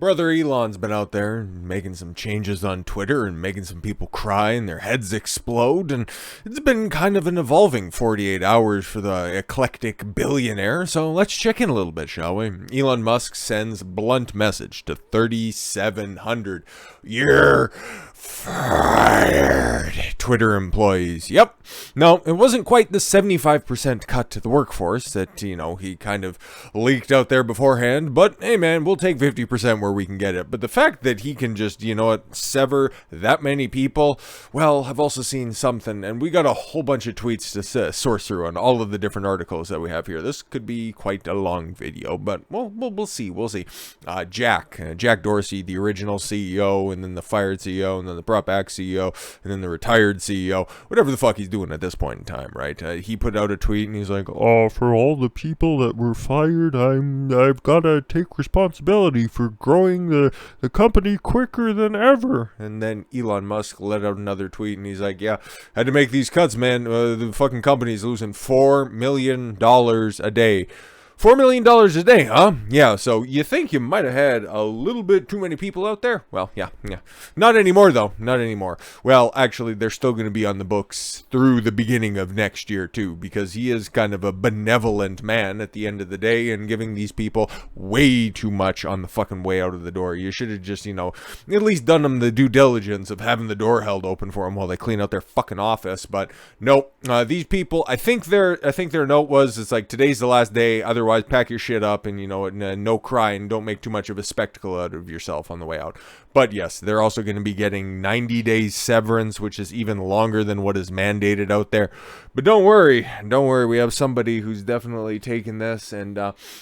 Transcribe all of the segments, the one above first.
Brother Elon's been out there making some changes on Twitter and making some people cry and their heads explode, and it's been kind of an evolving 48 hours for the eclectic billionaire, so let's check in a little bit, shall we? Elon Musk sends blunt message to 3,700 "You're fired" Twitter employees. Yep. No, it wasn't quite the 75% cut to the workforce that, he kind of leaked out there beforehand, but hey man, we'll take 50% where we can get it. But the fact that he can just, sever that many people, well, I've also seen something, and we got a whole bunch of tweets to source through on all of the different articles that we have here. This could be quite a long video, but we'll see. We'll see. Jack Dorsey, the original CEO, and then the fired CEO, and then the brought back CEO, and then the retired CEO, whatever the fuck he's doing at this point in time, right? He put out a tweet and he's like, "Oh, for all the people that were fired, I've got to take responsibility for growing the company quicker than ever." And then Elon Musk let out another tweet and he's like, "Yeah, had to make these cuts, man. The fucking company's losing $4 million a day." $4 million a day, huh? Yeah, so you think you might have had a little bit too many people out there? Well, yeah. Not anymore, though. Not anymore. Well, actually, they're still going to be on the books through the beginning of next year, too, because he is kind of a benevolent man at the end of the day and giving these people way too much on the fucking way out of the door. You should have just, at least done them the due diligence of having the door held open for them while they clean out their fucking office. But nope, these people, I think their note was, it's like, today's the last day, otherwise pack your shit up and no crying, don't make too much of a spectacle out of yourself on the way out. But yes, they're also going to be getting 90 days severance, which is even longer than what is mandated out there. But don't worry, we have somebody who's definitely taken this and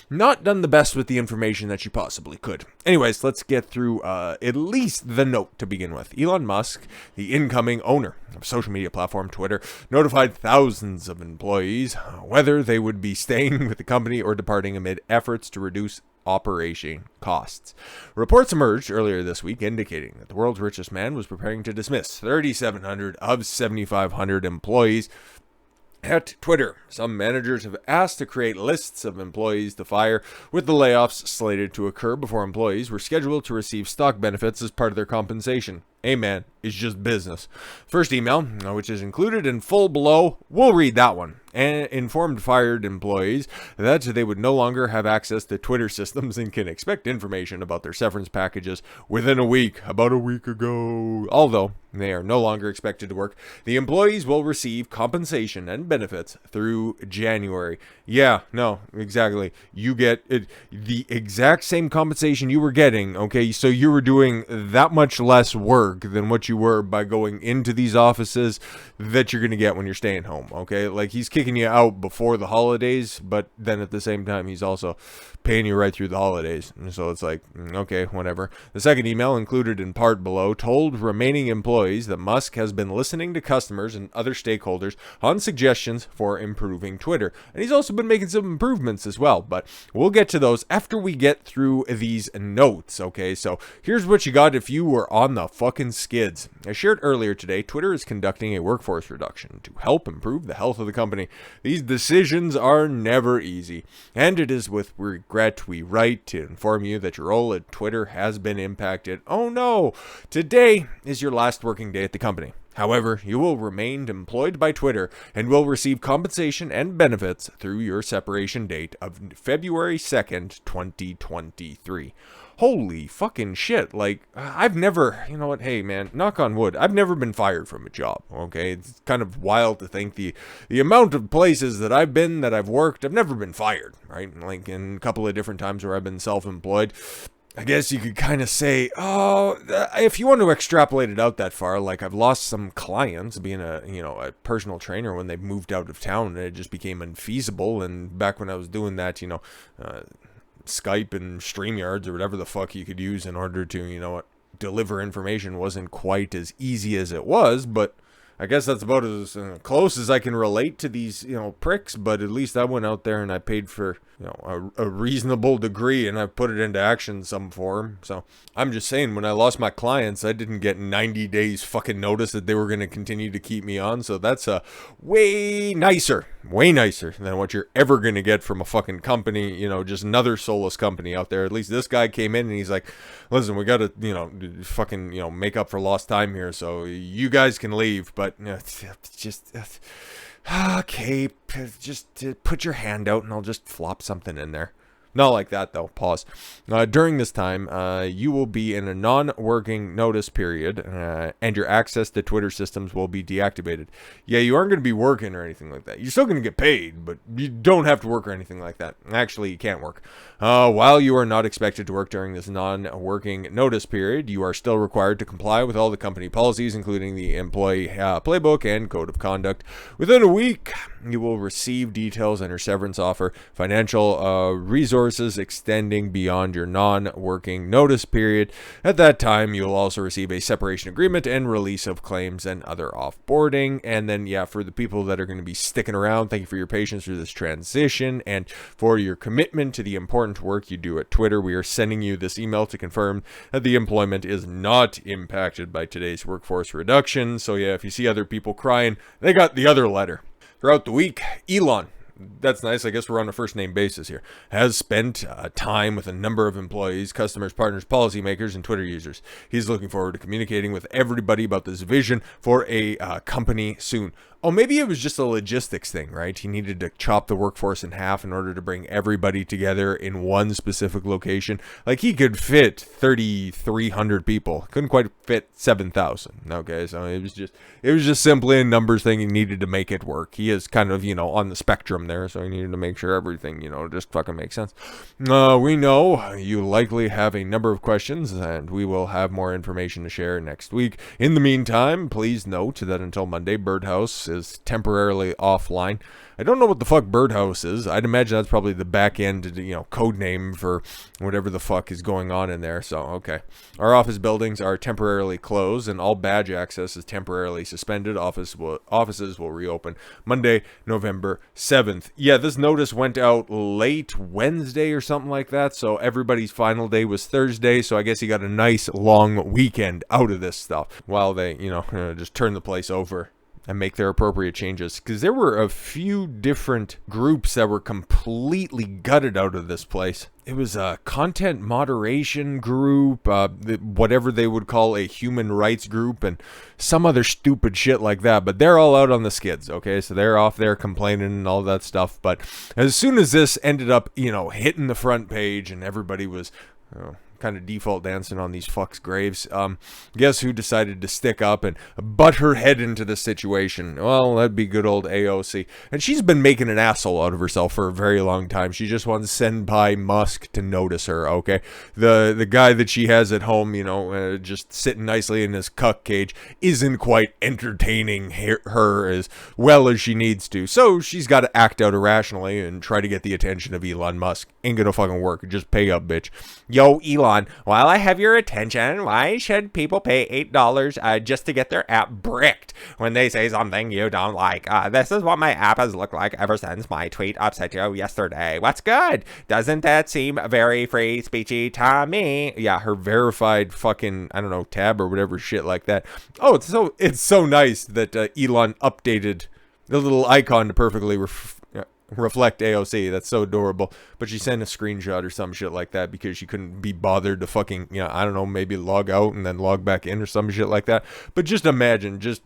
not done the best with the information that she possibly could. Anyways, let's get through at least the note to begin with. Elon Musk, the incoming owner of social media platform Twitter, notified thousands of employees whether they would be staying with the company or departing amid efforts to reduce operation costs. Reports emerged earlier this week indicating that the world's richest man was preparing to dismiss 3,700 of 7,500 employees at Twitter. Some managers have asked to create lists of employees to fire, with the layoffs slated to occur before employees were scheduled to receive stock benefits as part of their compensation. Hey man, it's just business. First email, which is included in full below, we'll read that one, and informed fired employees that they would no longer have access to Twitter systems and can expect information about their severance packages within a week. About a week ago. Although they are no longer expected to work, the employees will receive compensation and benefits through January. Yeah, no, exactly. You get the exact same compensation you were getting, okay? So you were doing that much less work than what you were by going into these offices that you're going to get when you're staying home, okay? Like, he's kicking you out before the holidays, but then at the same time, he's also paying you right through the holidays. And so it's like, okay, whatever. The second email, included in part below, told remaining employees that Musk has been listening to customers and other stakeholders on suggestions for improving Twitter. And he's also been making some improvements as well, but we'll get to those after we get through these notes, okay? So here's what you got if you were on the fucking skids. I shared earlier today, Twitter is conducting a workforce reduction to help improve the health of the company. These decisions are never easy, and it is with regret we write to inform you that your role at Twitter has been impacted. Oh no! Today is your last working day at the company. However, you will remain employed by Twitter and will receive compensation and benefits through your separation date of February 2nd, 2023. Holy fucking shit. Like, I've never, hey man, knock on wood, I've never been fired from a job, okay? It's kind of wild to think the amount of places that I've been, that I've worked, I've never been fired, right? Like, in a couple of different times where I've been self-employed, I guess you could kind of say, if you want to extrapolate it out that far, like, I've lost some clients being a personal trainer when they moved out of town and it just became unfeasible. And back when I was doing that, Skype and StreamYards or whatever the fuck you could use in order to, deliver information wasn't quite as easy as it was, but I guess that's about as close as I can relate to these, pricks, but at least I went out there and I paid for a reasonable degree, and I've put it into action in some form. So I'm just saying, when I lost my clients, I didn't get 90 days fucking notice that they were going to continue to keep me on. So that's way nicer than what you're ever going to get from a fucking company, just another soulless company out there. At least this guy came in and he's like, listen, we got to, fucking, make up for lost time here. So you guys can leave, but just... okay, just put your hand out and I'll just flop something in there. Not like that, though. Pause. During this time, you will be in a non-working notice period, and your access to Twitter systems will be deactivated. Yeah, you aren't going to be working or anything like that. You're still going to get paid, but you don't have to work or anything like that. Actually, you can't work. While you are not expected to work during this non-working notice period, you are still required to comply with all the company policies, including the employee playbook and code of conduct. Within a week, you will receive details on your severance offer, financial resources extending beyond your non-working notice period. At that time, you will also receive a separation agreement and release of claims and other offboarding. And then, for the people that are going to be sticking around, thank you for your patience through this transition and for your commitment to the important work you do at Twitter. We are sending you this email to confirm that the employment is not impacted by today's workforce reduction. So if you see other people crying, they got the other letter. Throughout the week, Elon, that's nice, I guess we're on a first name basis here, has spent time with a number of employees, customers, partners, policymakers, and Twitter users. He's looking forward to communicating with everybody about this vision for a company soon. Oh, maybe it was just a logistics thing, right? He needed to chop the workforce in half in order to bring everybody together in one specific location. Like, he could fit 3,300 people. Couldn't quite fit 7,000. Okay, so it was just simply a numbers thing. He needed to make it work. He is kind of, on the spectrum there, so he needed to make sure everything, just fucking makes sense. We know you likely have a number of questions, and we will have more information to share next week. In the meantime, please note that until Monday, Birdhouse is temporarily offline. I don't know what the fuck Birdhouse is. I'd imagine that's probably the back end, code name for whatever the fuck is going on in there. So, okay. Our office buildings are temporarily closed and all badge access is temporarily suspended. Offices will reopen Monday, November 7th. Yeah, this notice went out late Wednesday or something like that. So everybody's final day was Thursday. So I guess he got a nice long weekend out of this stuff while they, just turn the place over and make their appropriate changes, because there were a few different groups that were completely gutted out of this place. It was a content moderation group, whatever they would call a human rights group, and some other stupid shit like that. But they're all out on the skids, okay? So they're off there complaining and all that stuff. But as soon as this ended up, hitting the front page and everybody was... kind of default dancing on these fucks' graves. Guess who decided to stick up and butt her head into the situation? Well, that'd be good old AOC. And she's been making an asshole out of herself for a very long time. She just wants Senpai Musk to notice her, okay? The guy that she has at home, just sitting nicely in his cuck cage, isn't quite entertaining her as well as she needs to. So she's got to act out irrationally and try to get the attention of Elon Musk. Ain't gonna fucking work. Just pay up, bitch. Yo, Elon. While I have your attention, why should people pay $8 just to get their app bricked when they say something you don't like? This is what my app has looked like ever since my tweet upset you yesterday. What's good? Doesn't that seem very free speechy to me? Yeah, her verified fucking, I don't know, tab or whatever shit like that. Oh, it's so nice that Elon updated the little icon to perfectly reflect AOC. That's so adorable. But she sent a screenshot or some shit like that because she couldn't be bothered to fucking, I don't know, maybe log out and then log back in or some shit like that. But just imagine just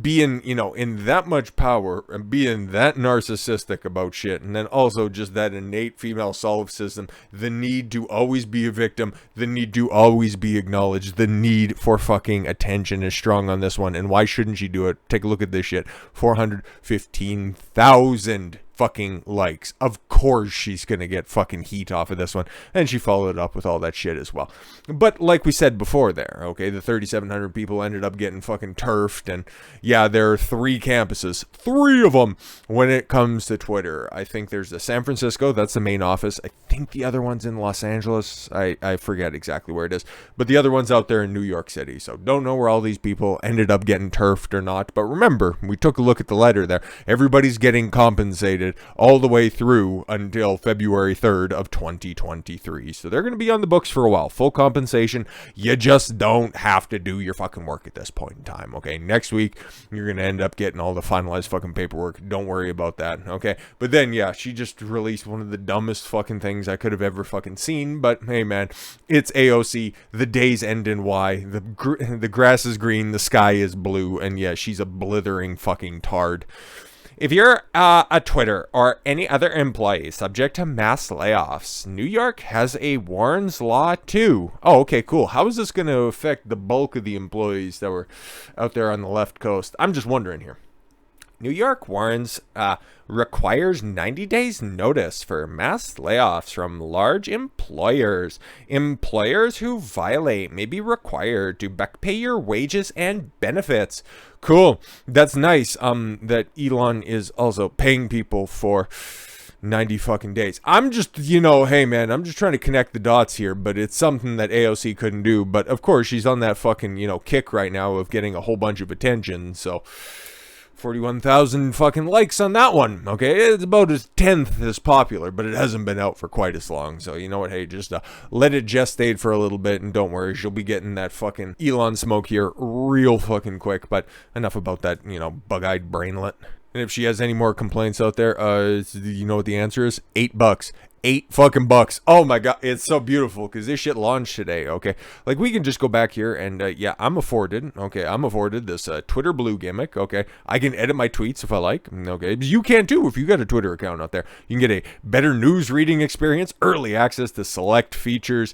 being, in that much power and being that narcissistic about shit, and then also just that innate female solipsism, the need to always be a victim, the need to always be acknowledged, the need for fucking attention is strong on this one. And why shouldn't she do it? Take a look at this shit. 415,000 fucking likes. Of course she's gonna get fucking heat off of this one. And she followed it up with all that shit as well. But like we said before there, okay, the 3,700 people ended up getting fucking turfed. And yeah, there are 3 campuses, 3 of them when it comes to Twitter. I think there's the San Francisco, that's the main office. I think the other one's in Los Angeles. I forget exactly where it is. But the other one's out there in New York City. So don't know where all these people ended up getting turfed or not. But remember, we took a look at the letter there. Everybody's getting compensated extended all the way through until February 3rd of 2023. So they're going to be on the books for a while. Full compensation. You just don't have to do your fucking work at this point in time, okay? Next week, you're going to end up getting all the finalized fucking paperwork. Don't worry about that, okay? But then, yeah, she just released one of the dumbest fucking things I could have ever fucking seen. But, hey, man, it's AOC. The days end in Y. The grass is green. The sky is blue. And, yeah, she's a blithering fucking tard. If you're a Twitter or any other employee subject to mass layoffs, New York has a Warren's Law too. Oh, okay, cool. How is this going to affect the bulk of the employees that were out there on the left coast? I'm just wondering here. New York warns requires 90 days notice for mass layoffs from large employers. Employers who violate may be required to back pay your wages and benefits. Cool. That's nice. That Elon is also paying people for 90 fucking days. I'm just, hey man, I'm just trying to connect the dots here, but it's something that AOC couldn't do. But of course, she's on that fucking, kick right now of getting a whole bunch of attention. So 41,000 fucking likes on that one. Okay, it's about as 10th as popular, but it hasn't been out for quite as long. So you know what? Hey, just let it gestate for a little bit, and don't worry, she'll be getting that fucking Elon smoke here real fucking quick. But enough about that, bug-eyed brainlet. And if she has any more complaints out there, you know what the answer is? $8. $8 fucking. Oh my god, it's so beautiful because this shit launched today. Okay, like we can just go back here and yeah, I'm afforded. Okay, I'm afforded this Twitter Blue gimmick. Okay, I can edit my tweets if I like. Okay, you can too if you got a Twitter account out there. You can get a better news reading experience, early access to select features.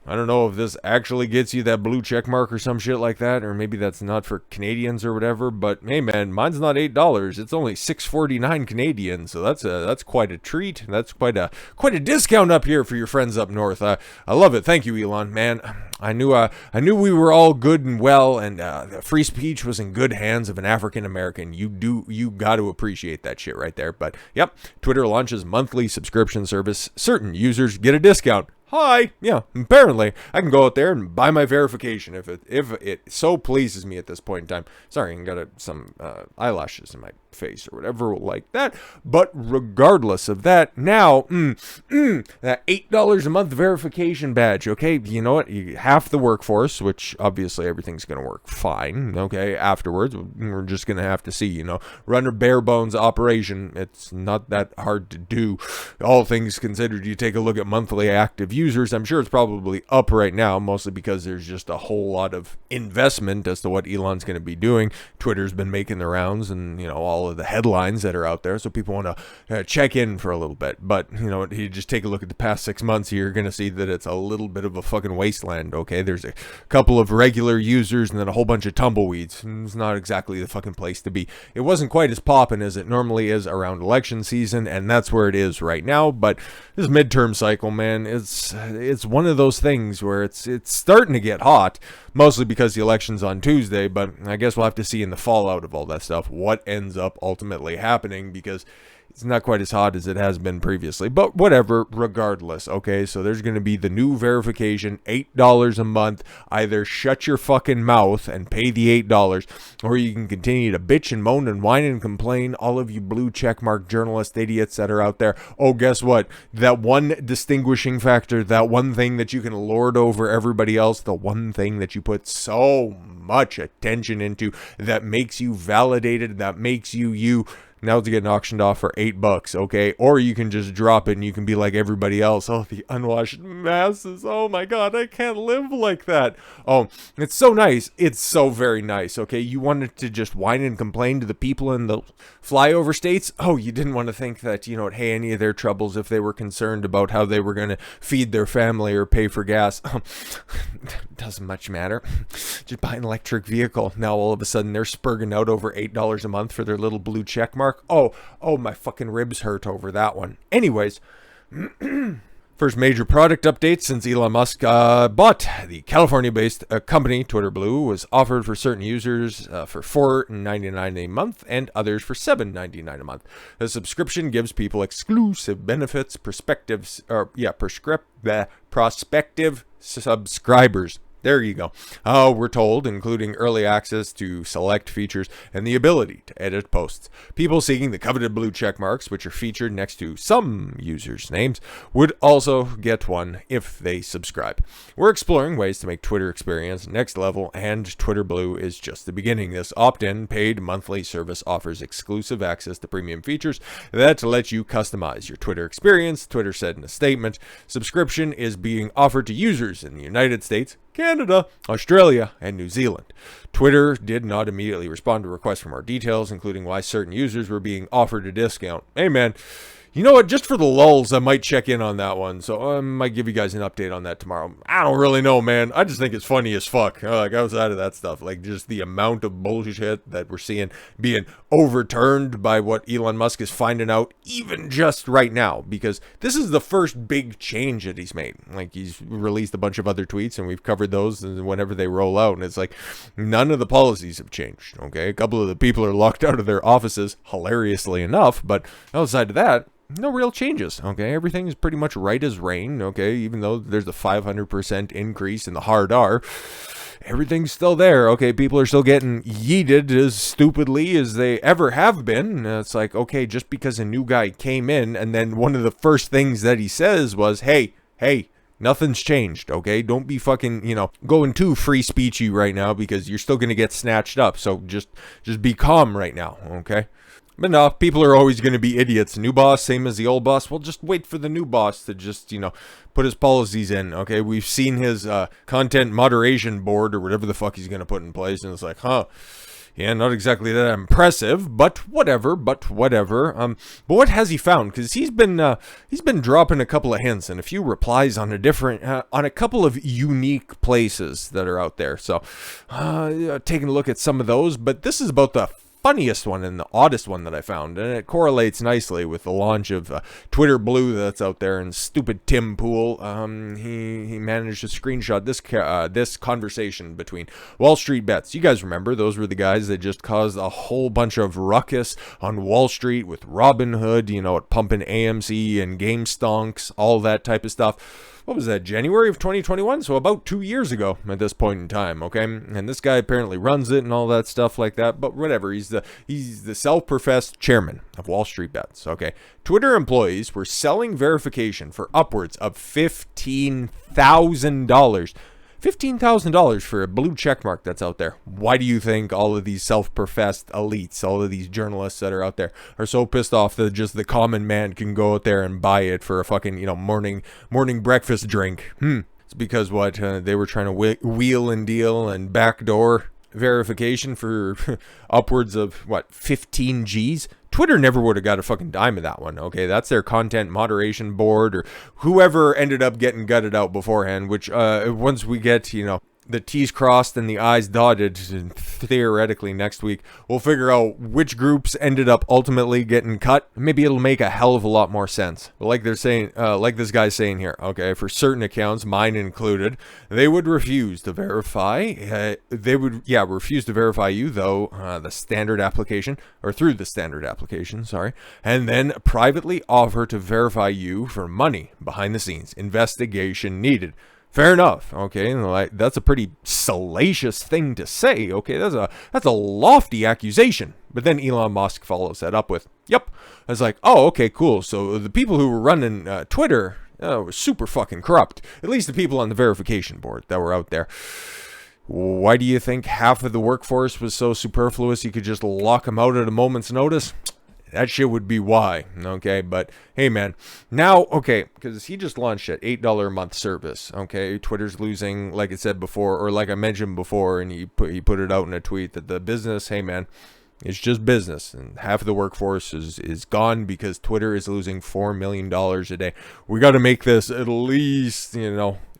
I don't know if this actually gets you that blue check mark or some shit like that, or maybe that's not for Canadians or whatever. But hey, man, mine's not $8; it's only $6.49 Canadian. So that's quite a treat. That's quite a discount up here for your friends up north. I love it. Thank you, Elon. Man, I knew we were all good and well, and free speech was in good hands of an African American. You got to appreciate that shit right there. But yep, Twitter launches monthly subscription service. Certain users get a discount. Hi, yeah, apparently I can go out there and buy my verification if it so pleases me at this point in time. Sorry, I got some eyelashes in my face or whatever like that. But regardless of that, now that $8 a month verification badge. Okay, you know what? Half the workforce, which obviously everything's gonna work fine. Okay, afterwards we're just gonna have to see. Run a bare bones operation. It's not that hard to do. All things considered, you take a look at monthly active users. I'm sure it's probably up right now, mostly because there's just a whole lot of investment as to what Elon's going to be doing. Twitter's been making the rounds, and all of the headlines that are out there, so people want to check in for a little bit. But you just take a look at the past 6 months, you're going to see that it's a little bit of a fucking wasteland. Okay, there's a couple of regular users and then a whole bunch of tumbleweeds. It's not exactly the fucking place to be. It wasn't quite as poppin' as it normally is around election season, and that's where it is right now. But this midterm cycle, man, it's one of those things where it's starting to get hot, mostly because the election's on Tuesday. But I guess we'll have to see in the fallout of all that stuff what ends up ultimately happening, because it's not quite as hot as it has been previously, but whatever, regardless. Okay, so there's going to be the new verification, $8 a month. Either shut your fucking mouth and pay the $8, or you can continue to bitch and moan and whine and complain, all of you blue checkmark journalist idiots that are out there. Oh, guess what? That one distinguishing factor, that one thing that you can lord over everybody else, the one thing that you put so much attention into, that makes you validated, that makes you, now it's getting auctioned off for $8, okay? Or you can just drop it and you can be like everybody else. Oh, the unwashed masses. Oh my god, I can't live like that. Oh, it's so nice. It's so very nice, okay? You wanted to just whine and complain to the people in the flyover states. Oh, you didn't want to think that, hey, any of their troubles if they were concerned about how they were going to feed their family or pay for gas. Doesn't much matter. Just buy an electric vehicle. Now all of a sudden they're spurging out over $8 a month for their little blue check mark. Oh, my fucking ribs hurt over that one. Anyways, first major product update since Elon Musk bought the California-based company Twitter Blue was offered for certain users for $4.99 a month and others for $7.99 a month. The subscription gives people exclusive benefits, prospective subscribers. There you go. We're told, including early access to select features and the ability to edit posts. People seeking the coveted blue check marks, which are featured next to some users' names, would also get one if they subscribe. We're exploring ways to make Twitter experience next level, and Twitter Blue is just the beginning. This opt-in, paid monthly service offers exclusive access to premium features that let you customize your Twitter experience, Twitter said in a statement. Subscription is being offered to users in the United States, Canada, Australia, and New Zealand. Twitter did not immediately respond to requests for more details, including why certain users were being offered a discount. Hey man, you know what? Just for the lulz, I might check in on that one. So I might give you guys an update on that tomorrow. I don't really know, man. I just think it's funny as fuck. Like, outside of that stuff, like just the amount of bullshit that we're seeing being overturned by what Elon Musk is finding out even just right now. Because this is the first big change that he's made. Like, he's released a bunch of other tweets, and we've covered those whenever they roll out. And it's like, none of the policies have changed, okay? A couple of the people are locked out of their offices, hilariously enough. But outside of that, no real changes, okay? Everything is pretty much right as rain, okay? Even though there's a 500% increase in the hard R, everything's still there, okay? People are still getting yeeted as stupidly as they ever have been. It's like, okay, just because a new guy came in, and then one of the first things that he says was, hey, nothing's changed, okay? Don't be fucking, going too free speechy right now, because you're still going to get snatched up. So just be calm right now, okay? But no, people are always going to be idiots. New boss, same as the old boss. Well, just wait for the new boss to just, put his policies in, okay? We've seen his content moderation board or whatever the fuck he's going to put in place, and it's like, yeah, not exactly that impressive, but whatever. But what has he found? Because he's been dropping a couple of hints and a few replies on a couple of unique places that are out there. So, taking a look at some of those, but this is about the funniest one and the oddest one that I found, and it correlates nicely with the launch of Twitter Blue that's out there. And stupid Tim Pool, he managed to screenshot this conversation between Wall Street Bets. You guys remember those were the guys that just caused a whole bunch of ruckus on Wall Street with Robinhood, at pumping AMC and game stonks, all that type of stuff. What was that, January of 2021? So about 2 years ago at this point in time, okay? And this guy apparently runs it and all that stuff like that, but whatever. He's the self-professed chairman of Wall Street Bets, okay? Twitter employees were selling verification for upwards of $15,000. $15,000 for a blue check mark that's out there. Why do you think all of these self-professed elites, all of these journalists that are out there, are so pissed off that just the common man can go out there and buy it for a fucking, morning breakfast drink? It's because they were trying to wheel and deal and backdoor verification for upwards of 15 G's. Twitter never would have got a fucking dime of that one, okay? That's their content moderation board, or whoever ended up getting gutted out beforehand, which once we get, the T's crossed and the I's dotted, and theoretically next week, we'll figure out which groups ended up ultimately getting cut. Maybe it'll make a hell of a lot more sense. Like they're saying, like this guy's saying here, okay, for certain accounts, mine included, they would refuse to verify. Refuse to verify you, though, the standard application, or through the standard application, sorry, and then privately offer to verify you for money behind the scenes. Investigation needed. Fair enough, okay, that's a pretty salacious thing to say, okay, that's a lofty accusation. But then Elon Musk follows that up with, yep. I was like, oh, okay, cool, so the people who were running Twitter were super fucking corrupt, at least the people on the verification board that were out there. Why do you think half of the workforce was so superfluous you could just lock them out at a moment's notice? That shit would be why, okay? But, hey, man, now, okay, because he just launched an $8 a month service, okay? Twitter's losing, like I said before, or like I mentioned before, and he put it out in a tweet that the business, hey, man, it's just business, and half of the workforce is gone because Twitter is losing $4 million a day. We got to make this at least,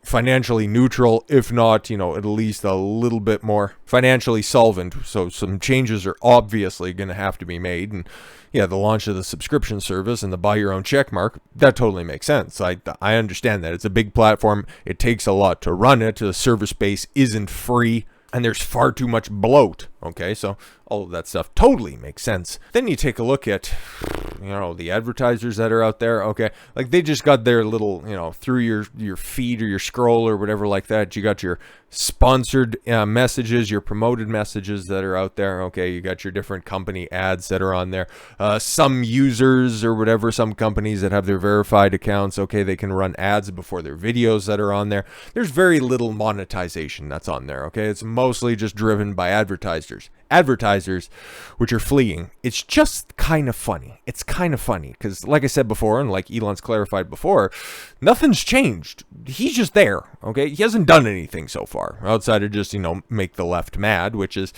financially neutral, if not, at least a little bit more financially solvent. So some changes are obviously going to have to be made. And yeah, the launch of the subscription service and the buy your own check mark, that totally makes sense. I understand that. It's a big platform. It takes a lot to run it. The server space isn't free, and there's far too much bloat. Okay, so All of that stuff totally makes sense. Then you take a look at, the advertisers that are out there, okay? Like, they just got their little, through your feed or your scroll or whatever like that, you got your sponsored messages, your promoted messages that are out there, okay? You got your different company ads that are on there. Some users or whatever, some companies that have their verified accounts, okay, they can run ads before their videos that are on there. There's very little monetization that's on there, okay? It's mostly just driven by advertisers, which are fleeing. It's just kind of funny. It's kind of funny because, like I said before, and like Elon's clarified before, nothing's changed. He's just there, okay? He hasn't done anything so far outside of just, make the left mad, which is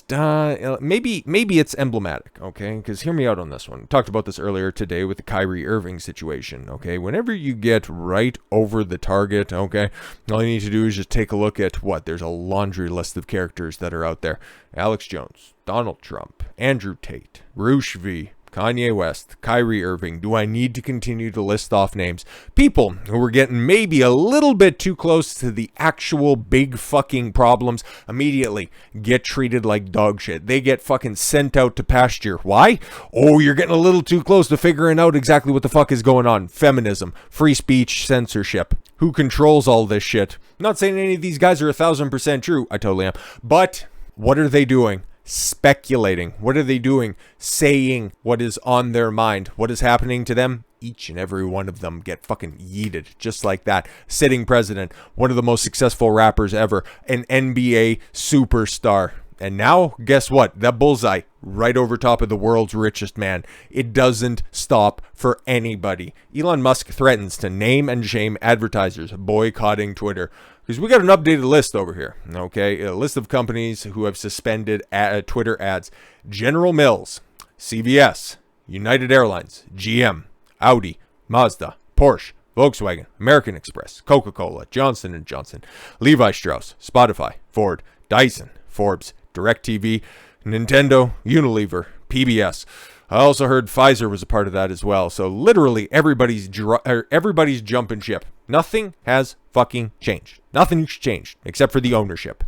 maybe it's emblematic, okay? Because hear me out on this one. Talked about this earlier today with the Kyrie Irving situation, okay? Whenever you get right over the target, okay, all you need to do is just take a look at there's a laundry list of characters that are out there. Alex Jones, Donald Trump, Andrew Tate, Roosh V, Kanye West, Kyrie Irving. Do I need to continue to list off names? People who were getting maybe a little bit too close to the actual big fucking problems immediately get treated like dog shit. They get fucking sent out to pasture. Why? Oh, you're getting a little too close to figuring out exactly what the fuck is going on. Feminism, free speech, censorship. Who controls all this shit? Not saying any of these guys are 1,000% true. I totally am. But what are they doing? Speculating. What are they doing? Saying what is on their mind. What is happening to them? Each and every one of them get fucking yeeted just like that. Sitting president, one of the most successful rappers ever, an NBA superstar. And now, guess what? That bullseye right over top of the world's richest man. It doesn't stop for anybody. Elon Musk threatens to name and shame advertisers boycotting Twitter. Because we got an updated list over here, okay? A list of companies who have suspended Twitter ads. General Mills, CVS, United Airlines, GM, Audi, Mazda, Porsche, Volkswagen, American Express, Coca-Cola, Johnson & Johnson, Levi Strauss, Spotify, Ford, Dyson, Forbes, DirecTV, Nintendo, Unilever, PBS. I also heard Pfizer was a part of that as well. So literally everybody's jumping ship. Nothing has fucking changed. Nothing's changed except for the ownership.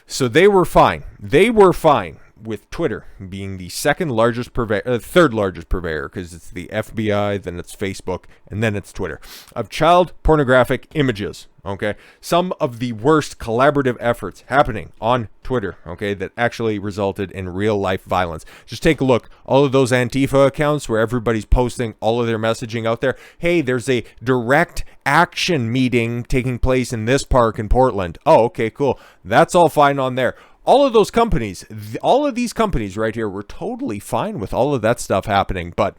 So they were fine. They were fine with Twitter being the third largest purveyor, because it's the FBI, then it's Facebook, and then it's Twitter, of child pornographic images. Okay, some of the worst collaborative efforts happening on Twitter, okay, that actually resulted in real life violence. Just take a look. All of those Antifa accounts where everybody's posting all of their messaging out there. Hey, there's a direct action meeting taking place in this park in Portland. Oh, okay, cool. That's all fine on there. All of those companies, all of these companies right here were totally fine with all of that stuff happening. But,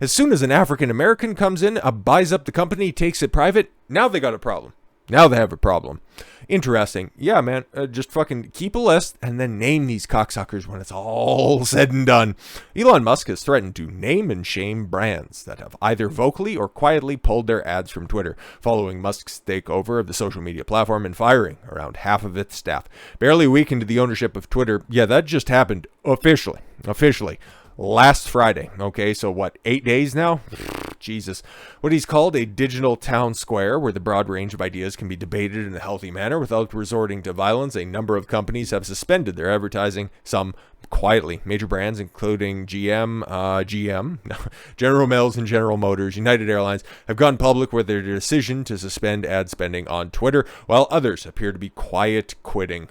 as soon as an African American comes in, buys up the company, takes it private, now they got a problem. Now they have a problem. Interesting. Yeah, man, just fucking keep a list and then name these cocksuckers when it's all said and done. Elon Musk has threatened to name and shame brands that have either vocally or quietly pulled their ads from Twitter, following Musk's takeover of the social media platform and firing around half of its staff. Barely a week into the ownership of Twitter, yeah, that just happened officially. Last Friday. Okay, so what, 8 days now? Jesus. What he's called a digital town square where the broad range of ideas can be debated in a healthy manner without resorting to violence. A number of companies have suspended their advertising, some quietly. Major brands including General Mills and General Motors, United Airlines have gone public with their decision to suspend ad spending on Twitter, while others appear to be quiet quitting.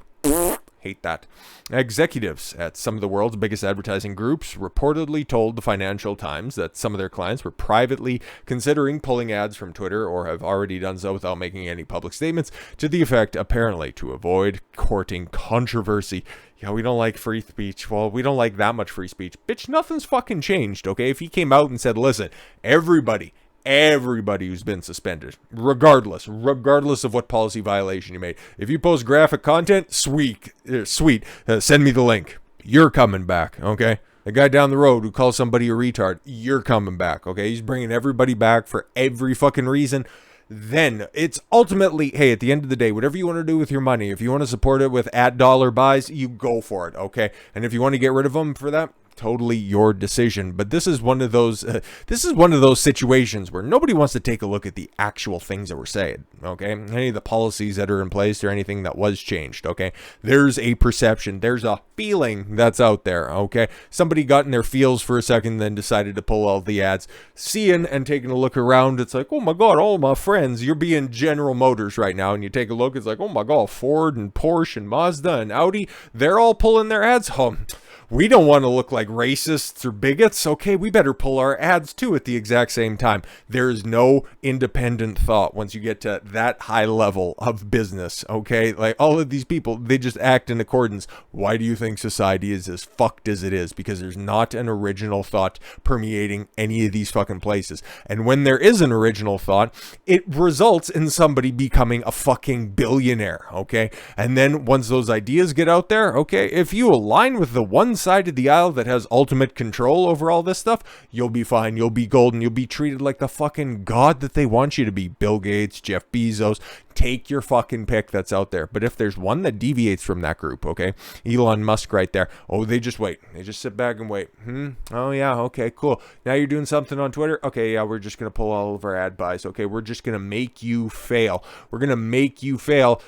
Hate that. Executives at some of the world's biggest advertising groups reportedly told the Financial Times that some of their clients were privately considering pulling ads from Twitter or have already done so without making any public statements, to the effect, apparently, to avoid courting controversy. Yeah, we don't like free speech. Well, we don't like that much free speech. Bitch, nothing's fucking changed, okay? If he came out and said, listen, everybody who's been suspended, regardless of what policy violation you made. If you post graphic content, sweet, send me the link. You're coming back, okay? The guy down the road who calls somebody a retard, you're coming back, okay? He's bringing everybody back for every fucking reason. Then it's ultimately, hey, at the end of the day, whatever you want to do with your money, if you want to support it with @dollar buys, you go for it, okay? And if you want to get rid of them for that, totally your decision. But this is one of those situations where nobody wants to take a look at the actual things that were said. Okay, any of the policies that are in place or anything that was changed. Okay, there's a perception, there's a feeling that's out there. Okay, somebody got in their feels for a second, then decided to pull all the ads. Seeing and taking a look around, it's like, oh my god, all my friends, you're being General Motors right now, and you take a look, it's like, oh my god, Ford and Porsche and Mazda and Audi, they're all pulling their ads home. We don't want to look like racists or bigots. Okay, we better pull our ads too at the exact same time. There is no independent thought once you get to that high level of business. Okay, like all of these people, they just act in accordance. Why do you think society is as fucked as it is? Because there's not an original thought permeating any of these fucking places. And when there is an original thought, it results in somebody becoming a fucking billionaire. Okay, and then once those ideas get out there, okay, if you align with the one side of the aisle that has ultimate control over all this stuff, you'll be fine, you'll be golden, you'll be treated like the fucking god that they want you to be. Bill Gates, Jeff Bezos, take your fucking pick that's out there. But if there's one that deviates from that group, okay, Elon Musk right there, oh, they just wait, they just sit back and wait. Oh yeah, okay, cool, now you're doing something on Twitter, okay, yeah, we're just gonna pull all of our ad buys, okay, we're just gonna make you fail, we're gonna make you fail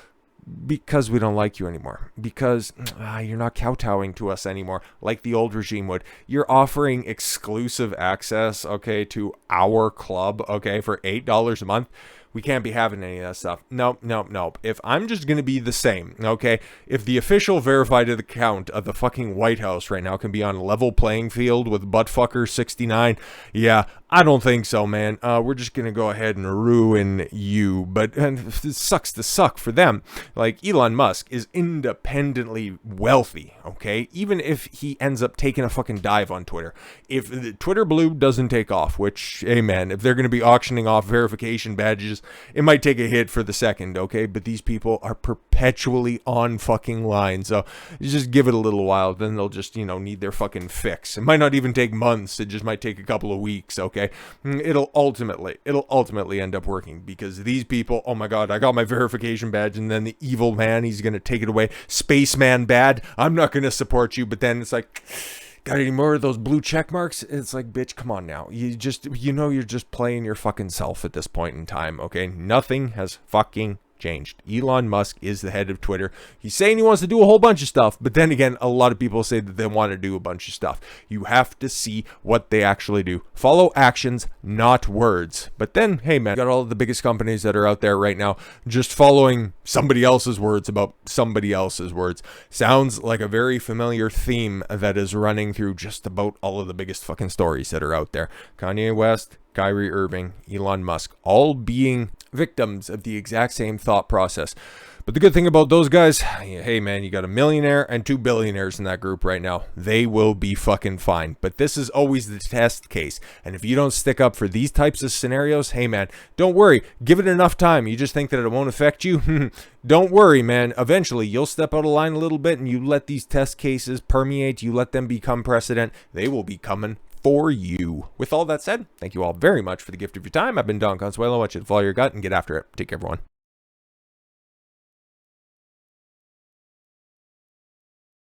because we don't like you anymore, because you're not kowtowing to us anymore like the old regime would. You're offering exclusive access, okay, to our club, okay, for $8 a month. We can't be having any of that stuff. Nope. If I'm just going to be the same, okay, if the official verified account of the fucking White House right now can be on a level playing field with Buttfucker69, yeah, I don't think so, man. We're just going to go ahead and ruin you. But it sucks to suck for them. Like, Elon Musk is independently wealthy, okay? Even if he ends up taking a fucking dive on Twitter. If the Twitter Blue doesn't take off, which, hey, man, if they're going to be auctioning off verification badges, it might take a hit for the second, okay? But these people are perpetually on fucking line. So you just give it a little while, then they'll just, need their fucking fix. It might not even take months. It just might take a couple of weeks, okay? It'll ultimately end up working, because these people, oh my god, I got my verification badge, and then the evil man, he's going to take it away. Spaceman bad, I'm not going to support you. But then it's like, got any more of those blue check marks? It's like, bitch, come on now. You're just playing your fucking self at this point in time, okay? Nothing has fucking changed. Elon Musk is the head of Twitter. He's saying he wants to do a whole bunch of stuff, but then again, a lot of people say that they want to do a bunch of stuff. You have to see what they actually do. Follow actions, not words. But then, hey man, you got all of the biggest companies that are out there right now just following somebody else's words about somebody else's words. Sounds like a very familiar theme that is running through just about all of the biggest fucking stories that are out there. Kanye West, Kyrie Irving, Elon Musk, all being victims of the exact same thought process. But the good thing about those guys, hey man, you got a millionaire and 2 billionaires in that group right now. They will be fucking fine. But this is always the test case. And if you don't stick up for these types of scenarios, hey man, don't worry. Give it enough time. You just think that it won't affect you? Don't worry, man. Eventually, you'll step out of line a little bit, and you let these test cases permeate. You let them become precedent. They will be coming for you. With all that said, thank you all very much for the gift of your time. I've been Don Consuelo. I want you to follow your gut and get after it. Take care, everyone.